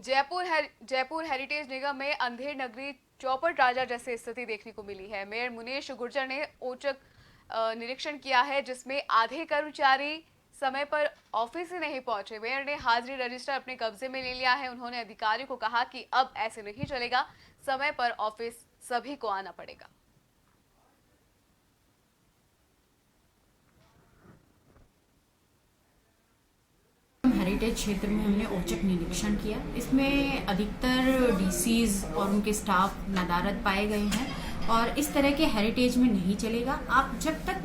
Jaipur heritage निगम में अंधेर नगरी चौपट राजा जैसी स्थिति देखने को मिली है। मेयर मुनेश गुर्जर ने औचक निरीक्षण किया है, जिसमें आधे कर्मचारी समय पर ऑफिस ही नहीं पहुंचे। मेयर ने हाजिरी रजिस्टर अपने कब्जे में ले लिया है। उन्होंने अधिकारियों को कहा कि अब ऐसे नहीं चलेगा, समय पर ऑफिस सभी को आना पड़ेगा। हेरिटेज क्षेत्र में हमने औचक निरीक्षण किया। इसमें अधिकतर डीसीज और उनके स्टाफ नदारद पाए गए हैं और इस तरह के हेरिटेज में नहीं चलेगा। आप जब तक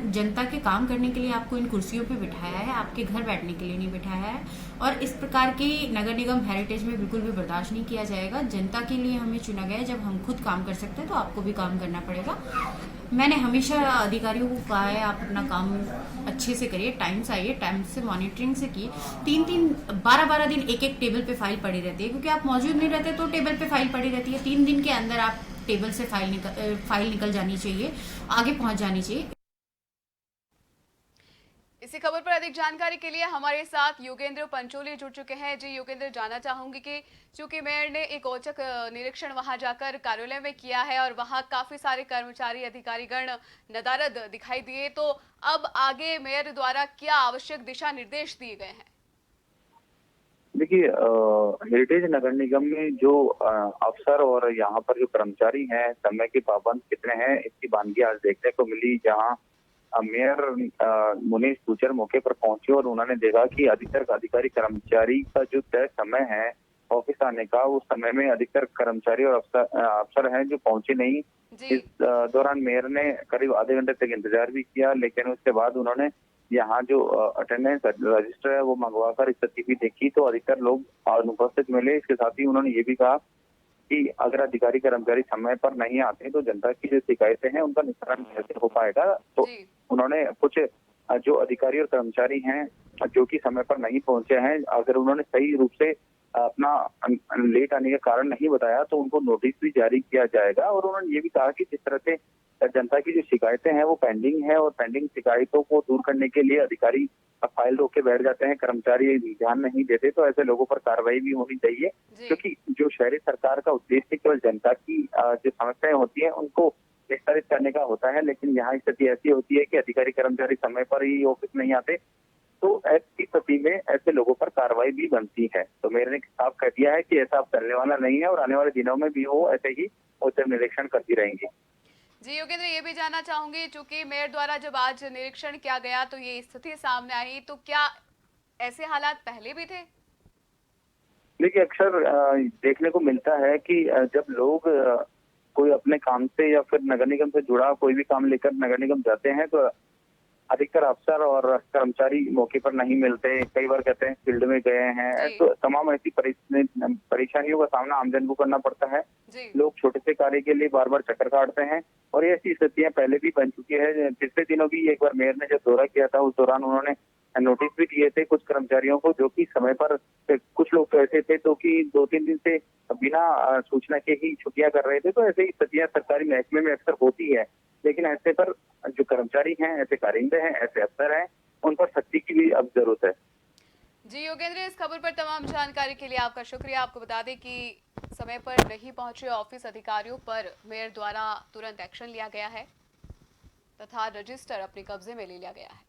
जनता के काम करने के लिए आपको इन कुर्सियों पे बिठाया है, आपके घर बैठने के लिए नहीं बिठाया है, और इस प्रकार की नगर निगम हेरिटेज में बिल्कुल भी बर्दाश्त नहीं किया जाएगा। जनता के लिए हमें चुना गया है। जब हम खुद काम कर सकते हैं तो आपको भी काम करना पड़ेगा। मैंने हमेशा अधिकारियों को कहा है, आप अपना काम अच्छे से करिए, टाइम से आइए, टाइम से मॉनिटरिंग से की। 12 दिन एक टेबल पे फाइल पड़ी रहती है, क्योंकि आप मौजूद नहीं रहते तो टेबल पे फाइल पड़ी रहती है। 3 दिन के अंदर आप टेबल से फाइल निकल जानी चाहिए, आगे पहुंच जानी चाहिए। इसी खबर पर अधिक जानकारी के लिए हमारे साथ योगेंद्र पंचोली जुड़ चुके हैं। जी योगेंद्र, जानना चाहूंगी कि चूंकि मेयर ने एक औचक निरीक्षण वहां जाकर कार्यालय में किया है और वहां काफी सारे कर्मचारी अधिकारीगण नदारद दिखाई दिए, तो अब आगे मेयर द्वारा क्या आवश्यक दिशा निर्देश दिए गए हैं? देखिए, हेरिटेज नगर निगम में जो अफसर और यहाँ पर जो कर्मचारी हैं, समय के पाबंद कितने हैं, इसकी बानगी आज देखने को मिली। जहाँ मेयर मुनीश गुर्जर मौके पर पहुंचे और उन्होंने देखा कि अधिकतर अधिकारी कर्मचारी का जो तय समय है ऑफिस आने का, उस समय में अधिकतर कर्मचारी और अफसर हैं जो पहुंचे नहीं। इस दौरान मेयर ने करीब आधे घंटे तक इंतजार भी किया, लेकिन उसके बाद उन्होंने यहाँ जो अटेंडेंस रजिस्टर है वो मंगवा कर स्थिति भी देखी तो अधिकतर लोग अनुपस्थित मिले। इसके साथ ही उन्होंने ये भी कहा कि अगर अधिकारी कर्मचारी समय पर नहीं आते तो जनता की जो शिकायतें हैं उनका निस्तारण कैसे हो पाएगा। तो उन्होंने कुछ जो अधिकारी और कर्मचारी हैं जो कि समय पर नहीं पहुंचे हैं, अगर उन्होंने सही रूप से अपना लेट आने का कारण नहीं बताया तो उनको नोटिस भी जारी किया जाएगा। और उन्होंने ये भी कहा कि जिस तरह से जनता की जो शिकायतें हैं वो पेंडिंग है और पेंडिंग शिकायतों को दूर करने के लिए अधिकारी फाइल रोक के बैठ जाते हैं, कर्मचारी ध्यान नहीं देते, तो ऐसे लोगों पर कार्रवाई भी होनी चाहिए। क्योंकि जो शहरी सरकार का उद्देश्य केवल जनता की जो समस्याएं होती है उनको निस्तारित करने का होता है, लेकिन यहाँ स्थिति ऐसी होती है कि अधिकारी कर्मचारी समय पर ही ऑफिस नहीं आते, तो ऐसी स्थिति में ऐसे लोगों पर कार्रवाई भी बनती है। तो मेरे ने साफ कह दिया है कि ऐसा अब चलने वाला नहीं है और आने वाले दिनों में भी वो ऐसे ही औचक निरीक्षण करती रहेंगी। जी योगेंद्र, ये भी जानना चाहूंगी, चूंकि मेयर द्वारा जब आज निरीक्षण किया गया तो ये स्थिति सामने आई, तो क्या ऐसे हालात पहले भी थे? देखिए, अक्सर देखने को मिलता है कि जब लोग कोई अपने काम से या फिर नगर निगम से जुड़ा कोई भी काम लेकर नगर निगम जाते हैं तो अधिकतर अफसर और कर्मचारी मौके पर नहीं मिलते। कई बार कहते हैं फील्ड में गए हैं, तो तमाम ऐसी परेशानियों का सामना आमजन को करना पड़ता है। लोग छोटे से कार्य के लिए बार बार चक्कर काटते हैं और ऐसी स्थितियां पहले भी बन चुकी है। पिछले दिनों भी एक बार मेयर ने जब दौरा किया था, उस दौरान उन्होंने नोटिस भी दिए थे कुछ कर्मचारियों को, जो कि समय पर, कुछ लोग तो ऐसे थे तो कि 2-3 दिन से बिना सूचना के ही छुट्टियां कर रहे थे। तो ऐसे ही स्थितियां सरकारी महकमे में अक्सर होती है, लेकिन ऐसे पर जो कर्मचारी हैं, ऐसे कारिंदे हैं, ऐसे अफसर हैं, उन पर सख्ती की भी अब जरूरत है। जी योगेंद्र, इस खबर पर तमाम जानकारी के लिए आपका शुक्रिया। आपको बता दें कि समय पर नहीं पहुंचे ऑफिस अधिकारियों पर मेयर द्वारा तुरंत एक्शन लिया गया है तथा रजिस्टर अपने कब्जे में ले लिया गया है।